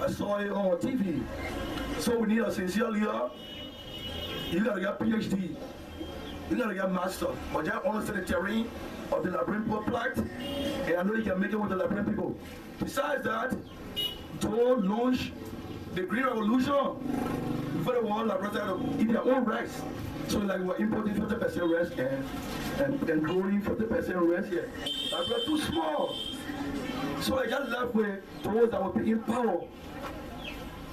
I saw it on TV. So we need a sincere leader. You gotta get PhD. You gotta get master. But just understand the terrain of the Liberian people plight, and I know you can make it with the Liberian people. Besides that, to launch the Green Revolution before the world, Liberia had to eat their own rice. So like we're importing 50% rice and growing 50% rice here. Liberia too small. So I just left with those that will be in power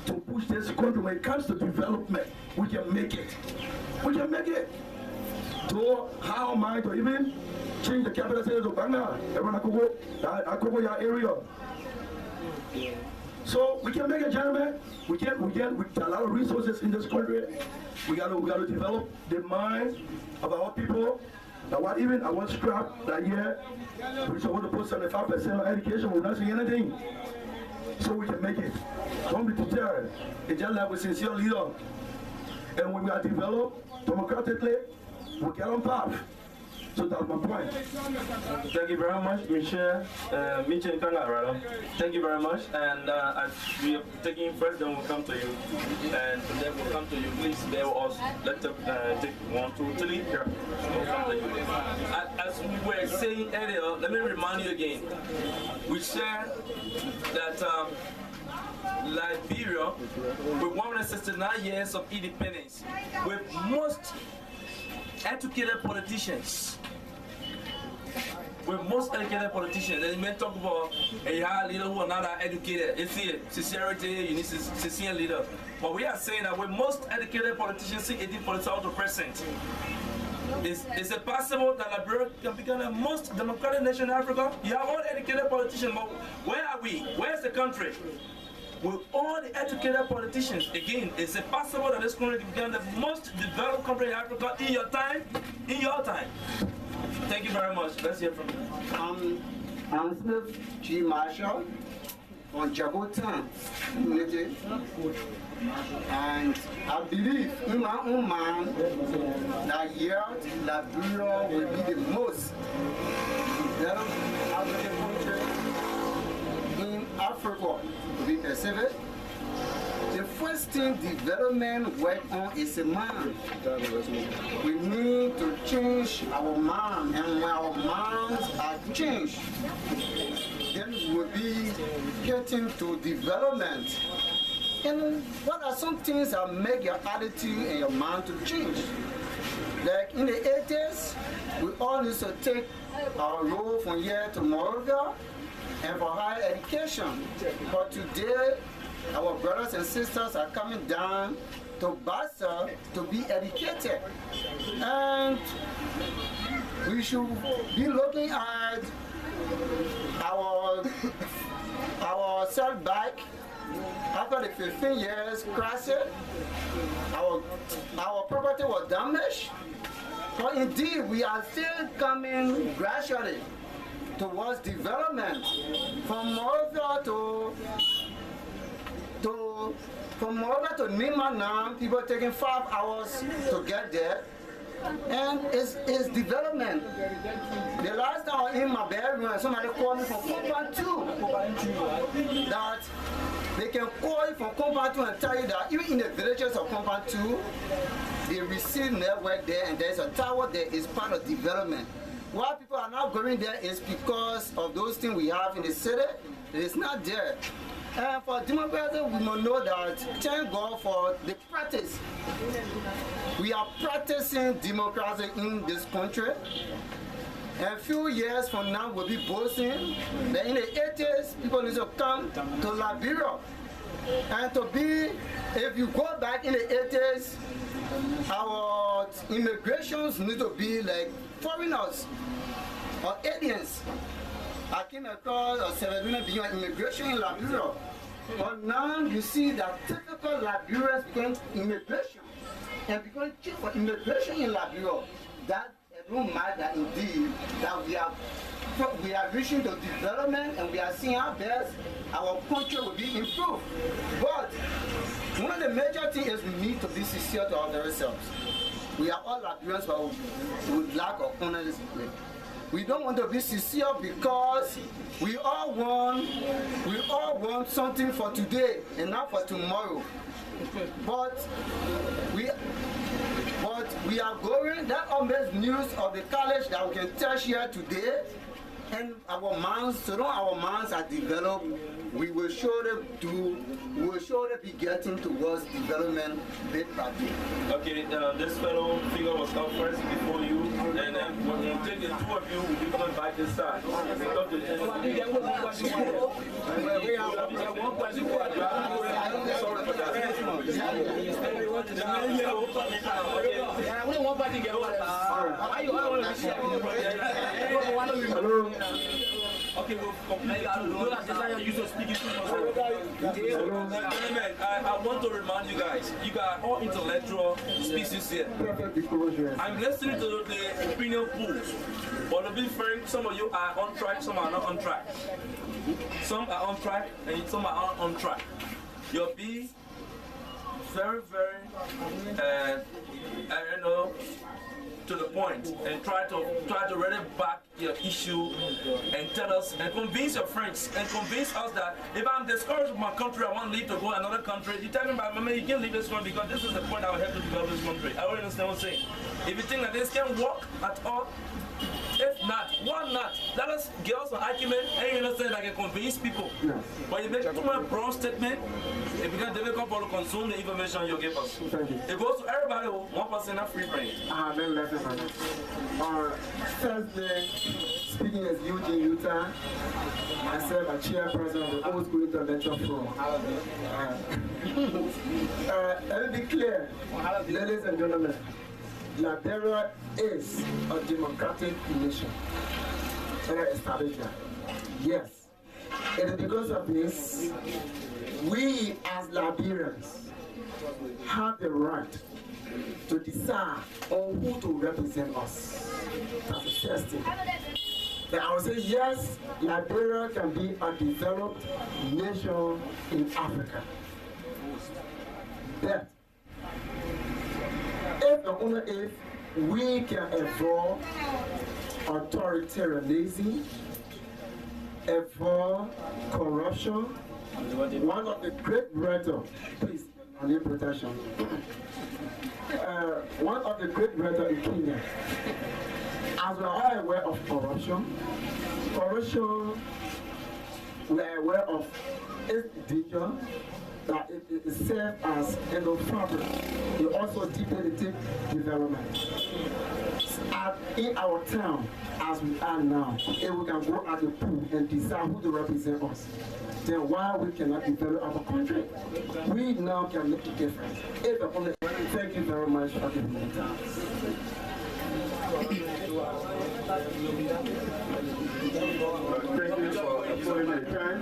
to push this country. When it comes to development, we can make it. We can make it. So how am I to even change the capital city to Banga? Everyone I could go your area. So we can make it, gentlemen. We can with a lot of resources in this country. We gotta develop the mind of our people. Now what even I want scrap that year, we're supposed to put 75% on education, we're not seeing anything. So we can make it. Don't be deterred. It's just like a sincere leader. And when we are developed democratically, we get on path. So that's my point. Thank you very much, Michelle. Thank you very much. And as we are taking first, then we'll come to you. And then we'll come to you. Please bear with us. Let's take 1, 2, 3. Here. We'll come to you. As we were saying earlier, let me remind you again. We said that Liberia, with 169 years of independence, with most educated politicians, and you may talk about a leader who are not educated. It's here, sincerity, you need sincere leader. But we are saying that with most educated politicians, see 18% is it possible that Liberia can become the most democratic nation in Africa? You have all educated politicians, but where are we? Where's the country? With all the educated politicians, again, is it possible that this country can become the most developed country in Africa in your time? In your time. Thank you very much. Let's hear from you. I'm Smith G. Marshall on Jabotan Unity. And I believe in my own mind that here Liberia will be the most developed African country in Africa to be perceived. The first thing development work on is a mind. We need to change our mind, and when our minds are changed, then we'll be getting to development. And what are some things that make your attitude and your mind to change? Like in the 80s, we all used to take our road from here to Morovia and for higher education. But today, our brothers and sisters are coming down to Bassa to be educated. And we should be looking at our setback after the 15 years crisis. Our property was damaged. But indeed, we are still coming gradually towards development. From Morovia to Nima now, people taking 5 hours to get there. And it's development. The last time I was in my bedroom, somebody called me from Compound 2 that they can call you from Compound 2 and tell you that even in the villages of Compound 2, they receive network there and there's a tower there is part of development. Why people are not going there is because of those things we have in the city. It is not there. And for democracy, we must know that, thank God for the practice. We are practicing democracy in this country. And a few years from now, we'll be boasting that in the 80s, people need to come to Liberia. And to be, if you go back in the 80s, our immigrations need to be like foreigners or aliens. I came across a celebration beyond immigration in Liberia. But now you see that typical Liberians become immigration. And because cheap for immigration in Liberia, that no matter indeed that we are reaching to development and we are seeing our best, our country will be improved. But one of the major things is we need to be sincere to ourselves. We are all Liberians, but we lack of honesty. We don't want to be sincere because we all want something for today and not for tomorrow. But we are going, that almost news of the college that we can touch here today, and our minds, so long our minds are developed, we will surely be getting towards development bit by bit. Okay, this fellow figure was up first before you, and then when you take the two of you, will be coming back this side. We have one question. Sorry for that. Hello. Okay, we'll complete Gentlemen, I want to remind you guys, you are all intellectual species here. I'm listening to the opinion polls. But to be frank, some of you are on track, some are not on track. Some are on track and some are not on track. You'll be very, very, to the point and try to really back your issue and tell us and convince your friends and convince us that if I'm discouraged with my country, I want to leave to go to another country. You tell me, man, you can't leave this one because this is the point I will help to develop this country. I don't understand what I'm saying. If you think that this can work at all, if not, why not? Let us give us an argument and you understand I can convince people. But you make too much broad statement, it becomes difficult for to consume the information you give us. It goes to everybody, one person not free brain. Then listen on it. On Thursday, speaking as Eugene, Utah, myself, a chairperson of the Old School Intellectual Forum. Let me be clear, ladies and gentlemen. Liberia is a democratic nation. And I established that. Yes. It is because of this, we as Liberians have the right to decide on who to represent us. That's the first thing. Then I would say, yes, Liberia can be a developed nation in Africa. But if and only if we can avoid authoritarianism, avoid corruption, one of the great writers, please, I need protection. One of the great writers in Kenya, as we are aware of corruption, we are aware of its danger, that it serves as fabric. It also debilitates development. In our town, as we are now, if we can go at the pool and decide who to represent us, then why we cannot develop our country? We now can make a difference. Thank you very much for giving me time. Thank you for pulling the time.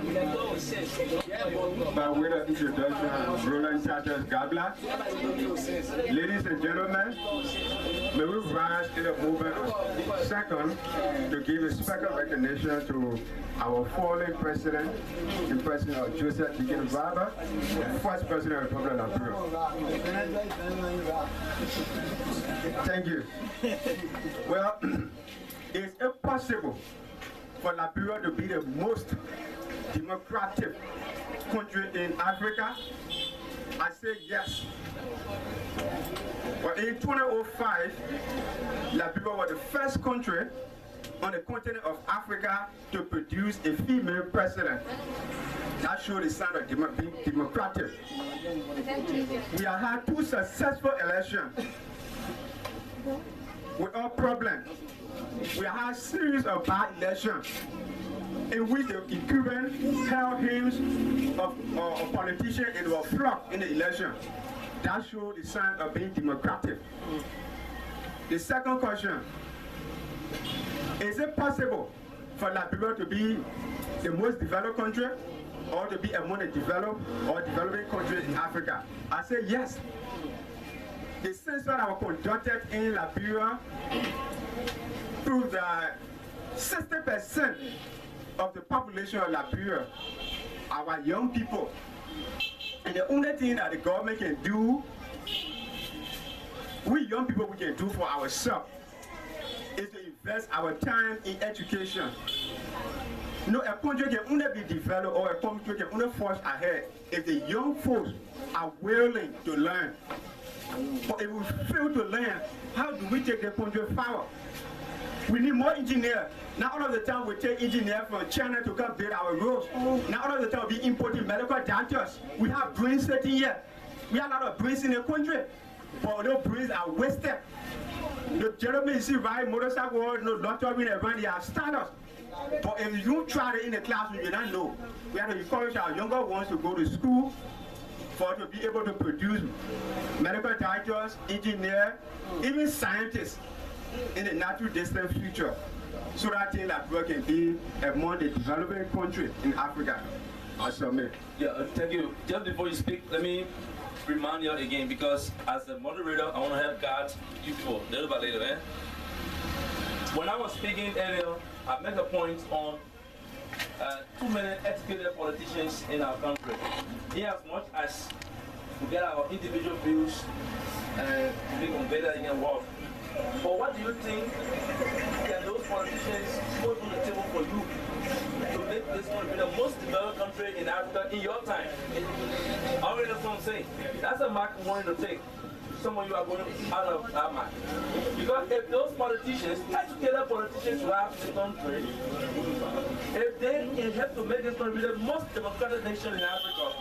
By way of introduction, I'm Roland Chatters Gabla. Ladies and gentlemen, may we rise in a movement of second to give a special recognition to our fallen president, the president of Joseph Dickens Barber, the first president of the Republic of Liberia. Thank you. Well, it's impossible for Liberia to be the most democratic country in Africa. I say yes. But in 2005, Liberia was the first country on the continent of Africa to produce a female president. That showed the sign of being democratic. We have had 2 successful elections without problem. We have had a series of bad elections in which the incumbent held hymns of politicians and were flocked in the election. That showed the sign of being democratic. The second question, is it possible for Liberia to be the most developed country or to be among the developed or developing countries in Africa? I say yes. The census that was conducted in Liberia proved that 60% of the population of Liberia are young people. And the only thing that the government can do, we young people, we can do for ourselves, is to invest our time in education. You know, a country can only be developed or a country can only forge ahead if the young folks are willing to learn. But if we fail to learn, how do we take the country forward? We need more engineers. Now all of the time we take engineers from China to come build our roads. Now all of the time we importing medical doctors. We have brains sitting here. We have a lot of brains in the country, but those brains are wasted. The gentlemen you see riding motorcycle, no lottery around, they have startups. But if you try it in the classroom, you don't know. We have to encourage our younger ones to go to school for to be able to produce medical doctors, engineers, even scientists in the natural distant future, so that thing that we can be among the developing countries in Africa. I submit. Yeah, thank you. Just before you speak, let me remind you again, because as a moderator, I want to help guide you people little by little. When I was speaking earlier, I made a point on too many educated politicians in our country. In as much as we get our individual views and we convey that in a work. But what do you think can those politicians put on the table for you to make this country the most developed country in Africa in your time? Already that's what I'm saying. That's a mark we wanted to take. Some of you are going out of that mark. Because if those politicians, educated politicians who have the country, if they can help to make this country the most democratic nation in Africa,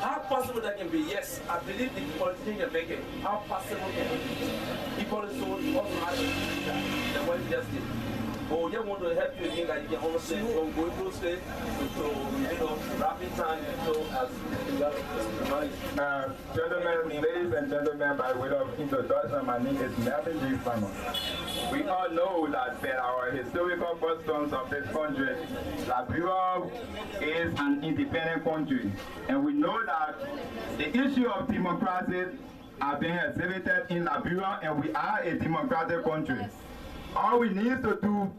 how possible that can be? Yes, I believe the politicians can make it. How possible can it be? Equally so, automatically, than what you just did. But we just want to help you again that you can understand from going closely to rapid time as Gentlemen, ladies and gentlemen, by way of introduction, my name is Melvin G. Farmer. We all know that by our historical customs of this country, Liberia is an independent country. And we know that the issue of democracy are being exhibited in Liberia, and we are a democratic country. All we need to do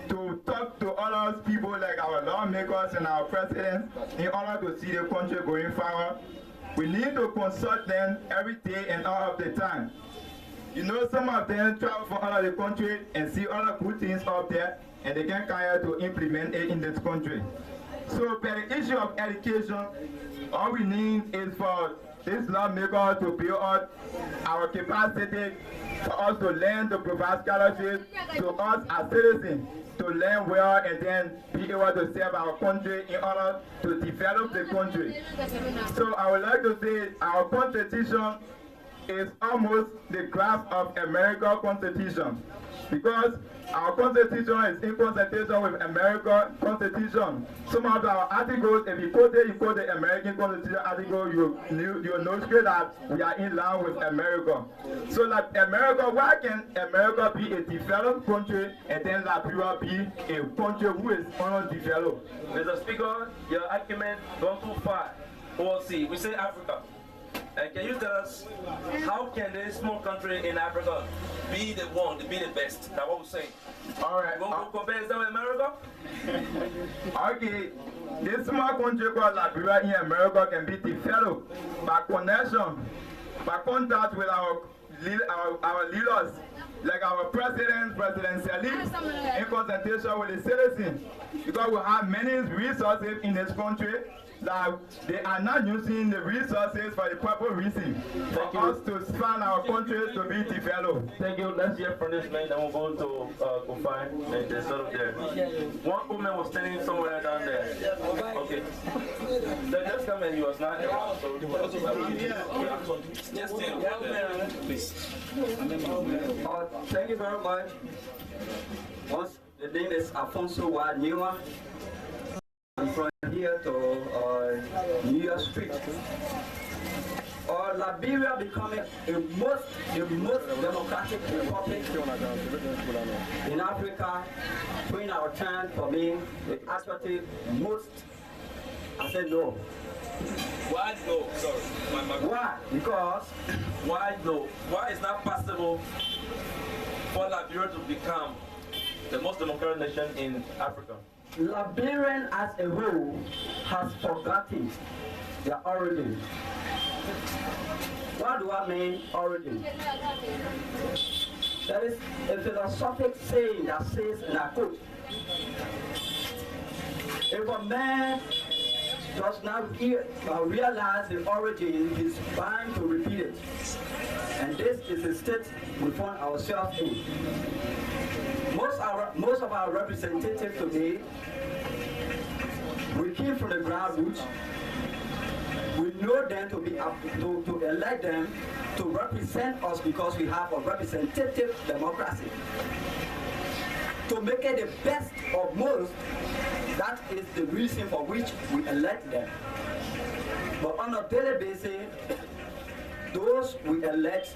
to talk to other people like our lawmakers and our presidents in order to see the country going forward, we need to consult them every day and all of the time. You know, some of them travel from out of the country and see other good things up there, and they can come here to implement it in this country. So, for the issue of education, all we need is for this lawmaker to build up our capacity for us to learn, to provide scholarships to us as citizens, to learn well and then be able to serve our country in order to develop the country. So I would like to say our constitution is almost the grasp of American constitution, because our constitution is in consultation with American constitution. Some of our articles, if you quote the American constitution article, you know straight that we are in line with America. So like America, why can America be a developed country and then Liberia be a country who is undeveloped? Mr. Speaker, your argument gone too far. OLC, we say Africa. Can you tell us how can this small country in Africa be the one, to be the best? That's what we're saying. All right. Go compare it with America? Okay. This small country called Liberia in America can be developed by connection, by contact with our leaders, like our president, President Sali, in consultation with the citizens, because we have many resources in this country that they are not using the resources for the proper reason for us to expand our country to be developed. Thank you. Let's hear from this man, then we'll go to confine and just sort of there. One woman was standing somewhere down there. Okay. So just come and he was not around. So just please. Thank you very much. Once the name is Alfonso Wanyuma. I'm from here to New York Street. Liberia becoming the most democratic republic in Africa during our time, for me, the actually most, I said no. Why no? Sorry. Why? Because why no? Why is not possible for Liberia to become the most democratic nation in Africa? Liberian as a whole has forgotten their origin. What do I mean origin? There is a philosophic saying that says, and I quote, if a man does not realize the origin, he's bound to repeat it. And this is the state we find ourselves in. Most of our representatives today, we came from the grassroots. We know them to elect them to represent us because we have a representative democracy. To make it the best of most, that is the reason for which we elect them. But on a daily basis, those we elect,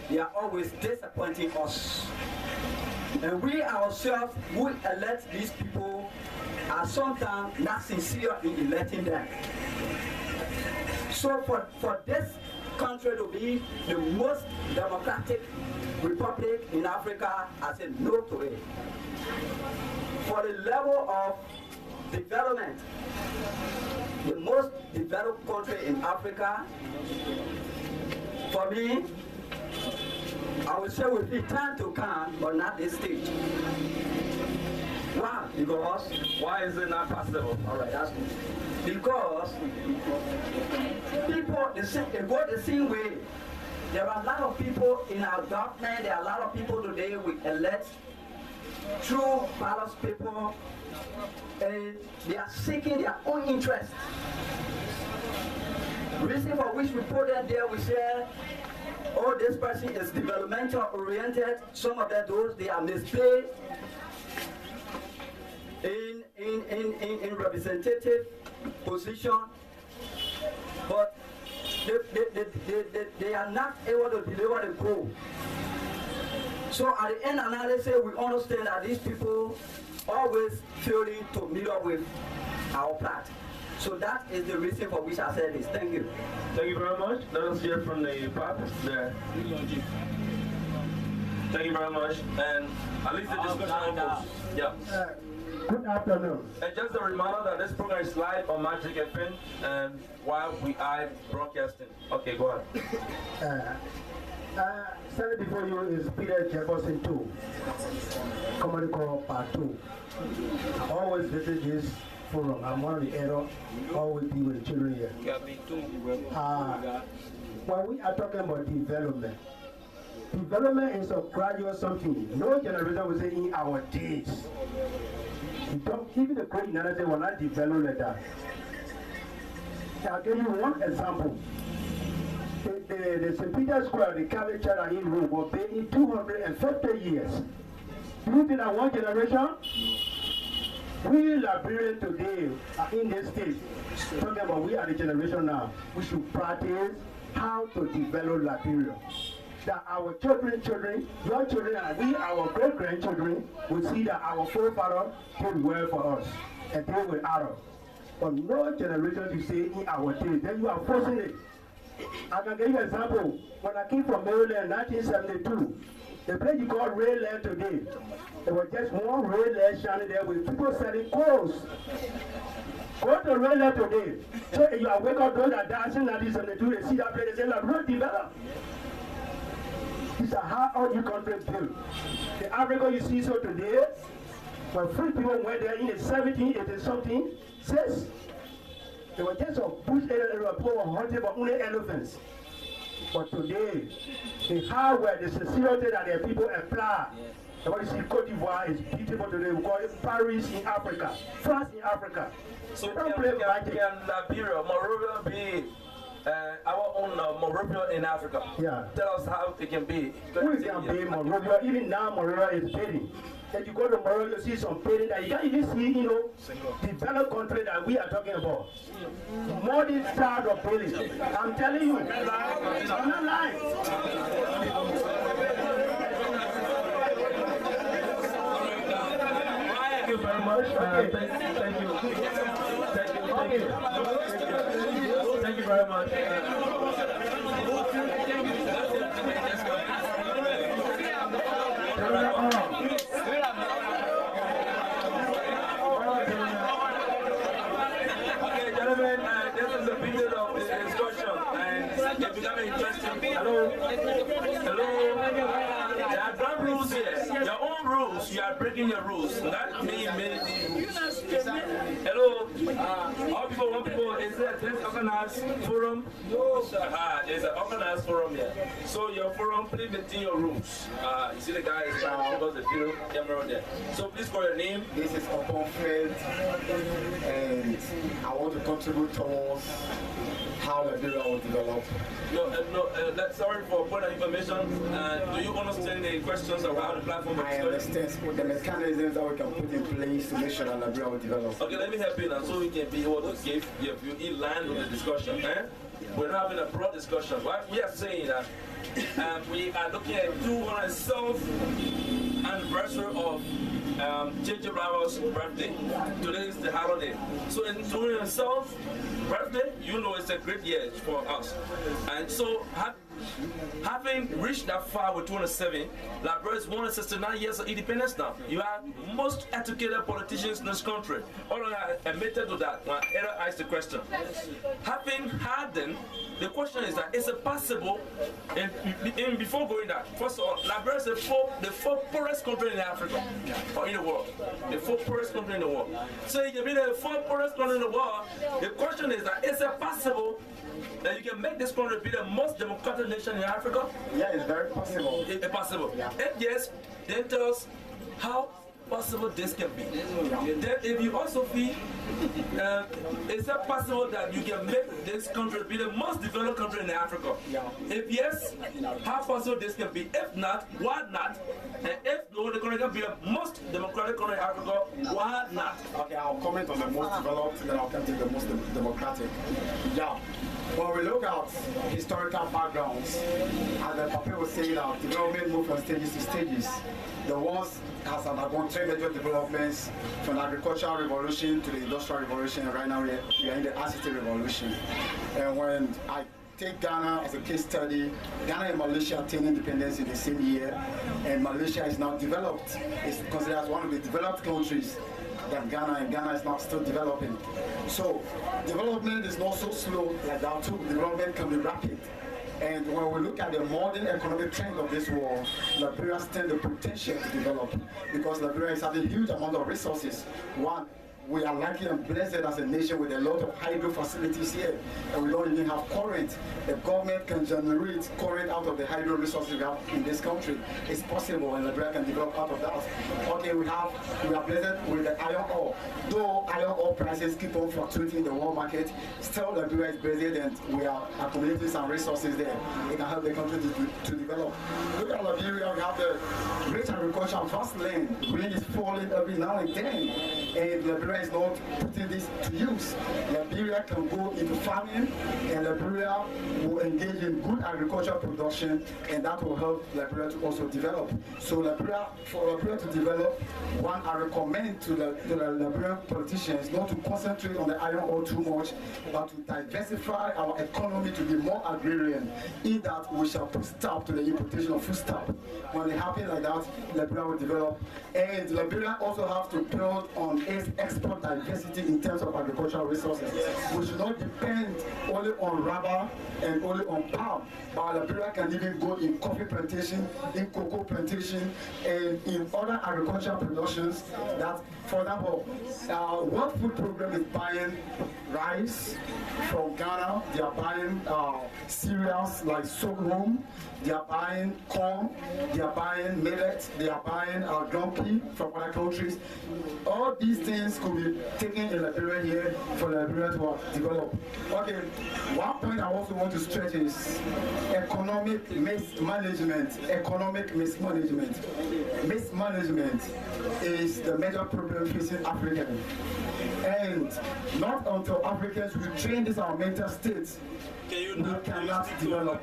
they are always disappointing us. And we ourselves who elect these people are sometimes not sincere in electing them. So for this country to be the most democratic republic in Africa, I said no to it. For the level of development, the most developed country in Africa, for me, I would say with the time to come, but not this stage. Why? Because Why is it not possible? all right, that's good. Because people they go the same way. There are a lot of people in our government. There are a lot of people today we elect through ballot paper, and they are seeking their own interest. Reason for which we put them there, we say, oh, this person is developmental oriented. Some of them, those they are misplaced in representative position, but they are not able to deliver the goal. So at the end analysis, we understand that these people always failing to meet up with our plan. So that is the reason for which I said this. Thank you. Thank you very much. Let us hear from the pop there. Thank you very much. And at least the discussion goes. Yeah. Good afternoon. And just a reminder that this program is live on Magic FM and while we are broadcasting. Okay, go ahead. Standing before you is Peter Jefferson 2, Comedy Call Part 2. I always visit this forum. I'm one of the elders, always be with the children here. When we are talking about development, development is a gradual something. No generation will say in our days. Even the great narrative will not develop like that. I'll give you one example. The St. Peter's Square, the Catholic Church in Rome, was built in 250 years. Do you think that one generation? We Liberians today are in this state, talking about we are the generation now. We should practice how to develop Liberia. That our children, your children, and we, our great-grandchildren, will see that our forefathers did well for us and they were out. But no generation to say in our days, then you are forcing it. I can give you an example. When I came from Maryland in 1972, the place you call Red Land today, there was just one red land shining there with people selling clothes. Go to Red Land today. So if you are wake up those that dancing in 1972, they see that place, they say, like, road develop. These are how all you countries built. The Africa you see so today, when free people went there in the 1780 something, says they were just a bush area, people were hunting for only elephants. But today, the hardware, the sincerity that the people apply. The way you see Cote d'Ivoire is beautiful today. We call it Paris in Africa, France in Africa. So don't play magic. Can Liberia, Monrovia be our own Monrovia in Africa? Yeah. Tell us how it can be. We can be Monrovia. Even now, Monrovia is fading. If you go to Monrovia, you see some fading that you can't even see, you know, developed country that we are talking about. Modern style of building. I'm telling you, I'm not lying. Thank you very much. Thank you. Thank you very much. Okay, gentlemen, this is the period of the discussion, and it's becoming interesting. Hello. There are drum you are breaking your rules. That means hello. All people, one people, is there this organized forum? No. There's an organized forum here. So your forum, please maintain your rules. You see the guy is trying to the video camera there. So please call your name. This is Upon Faith, and I want to contribute towards how Liberia will develop. Sorry for point of information. Do you understand the questions around the platform? I understand the mechanisms that we can put in place to make sure that Liberia will develop. Okay, let me help you now so we can be able to give you in line with the discussion. We're not having a broad discussion. What we are saying that we are looking at 207th anniversary of J.J. Brown's birthday. Today is the holiday. So in 207th birthday, you know it's a great year for us. And so having reached that far with 207, Liberia is 169 years of independence now. You have most educated politicians in this country. All of that admitted to that when Era asked the question. Having had them, the question is that is it possible, and before going that, first of all, Liberia is the fourth poorest country in Africa, or in the world. The fourth poorest country in the world. So you can be the fourth poorest country in the world. The question is that is it possible that you can make this country be the most democratic nation in Africa? Yeah, it's very possible. It's possible. Yeah. And yes, then tell us how possible this can be. Then if you also feel, is it possible that you can make this country be the most developed country in Africa? If yes, how possible this can be? If not, why not? And if no, the country can be the most democratic country in Africa, why not? Okay, I'll comment on the most developed, then I'll come to the most democratic. Yeah. When we look at historical backgrounds, and the people will say that development moved from stages to stages. The world has undergone three major developments, from the agricultural revolution to the industrial revolution, and right now we are in the ICT revolution. And when I take Ghana as a case study, Ghana and Malaysia attained independence in the same year, and Malaysia is now developed. It's considered as one of the developed countries than Ghana, and Ghana is not still developing. So development is not so slow like that too. Development can be rapid. And when we look at the modern economic trend of this world, Liberia stands the potential to develop, because Liberia is having a huge amount of resources. One, we are lucky and blessed as a nation with a lot of hydro facilities here, and we don't even have current. The government can generate current out of the hydro resources we have in this country. It's possible, and Liberia can develop out of that. Okay, we are blessed with the iron ore. Though iron ore prices keep on fluctuating in the world market, still Liberia is blessed, and we are accumulating some resources there. It can help the country to develop. Look at Liberia, we have the rich agriculture and vast land. Rain is falling every now and then, and Liberia is not putting this to use. Liberia can go into farming, and Liberia will engage in good agricultural production, and that will help Liberia to also develop. So for Liberia to develop, one, I recommend to the Liberian politicians not to concentrate on the iron ore too much, but to diversify our economy to be more agrarian, in that we shall put stop to the importation of foodstuff. When it happens like that, Liberia will develop. And Liberia also have to build on its export diversity in terms of agricultural resources. We should not depend only on rubber and only on palm, but Liberia can even go in coffee plantation, in cocoa plantation, and in other agricultural productions. That, for example, World Food Program is buying rice from Ghana. They are buying cereals like sorghum. They are buying corn. They are buying millet. They are buying grumpy from other countries. All these things could be taken in Liberia here for Liberia to develop. Okay, one point I also want to stretch is economic mismanagement. Economic mismanagement. Mismanagement is the major problem facing Africans. And not until Africans will change our mental states, we cannot develop.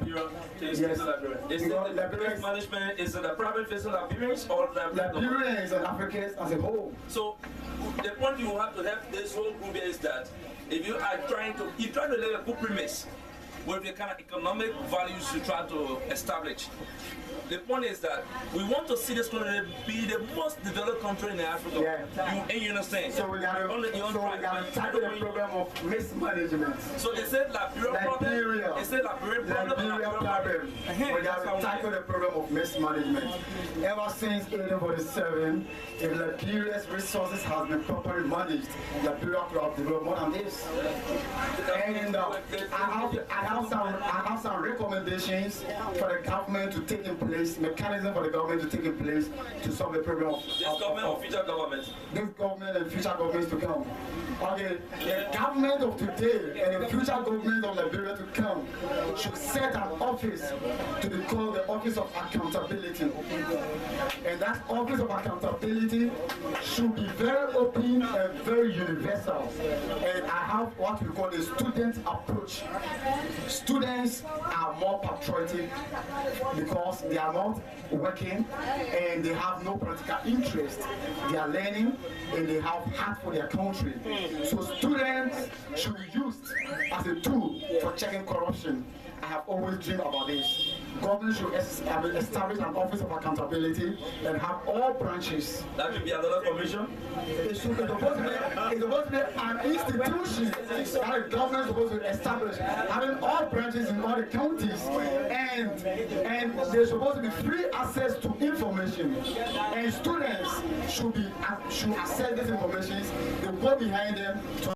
Is it the management, is it the problem facing Liberians or Liberians and Africans as a whole? So the point you have to have this whole group is that if you are trying to lay a good premise with the kind of economic values you try to establish. The point is that we want to see this country be the most developed country in Africa. Yeah. You understand? So we got to tackle the problem of mismanagement. So is it Liberia problem? Is it Liberia problem? We have tackled the problem of mismanagement. Ever since 1847, if Liberia's resources has been properly managed, Liberia could have developed more than this. And I have some recommendations for the government to take in place, mechanism for the government to take in place to solve the problem of this government or future government. This government and future governments to come. Okay, the government of today and the future government of Liberia to come should set an office to be called the Office of Accountability. And that Office of Accountability should be very open and very universal. And I have what we call the student approach. Students are more patriotic because they are not working and they have no political interest. They are learning and they have heart for their country. So students should be used as a tool for checking corruption. I have always dreamed about this. Government should establish an office of accountability and have all branches. That should be another commission? It's supposed to be an institution that the government is supposed to establish, having all branches in all the counties, and there's supposed to be free access to information. And students should access these information. They go behind them to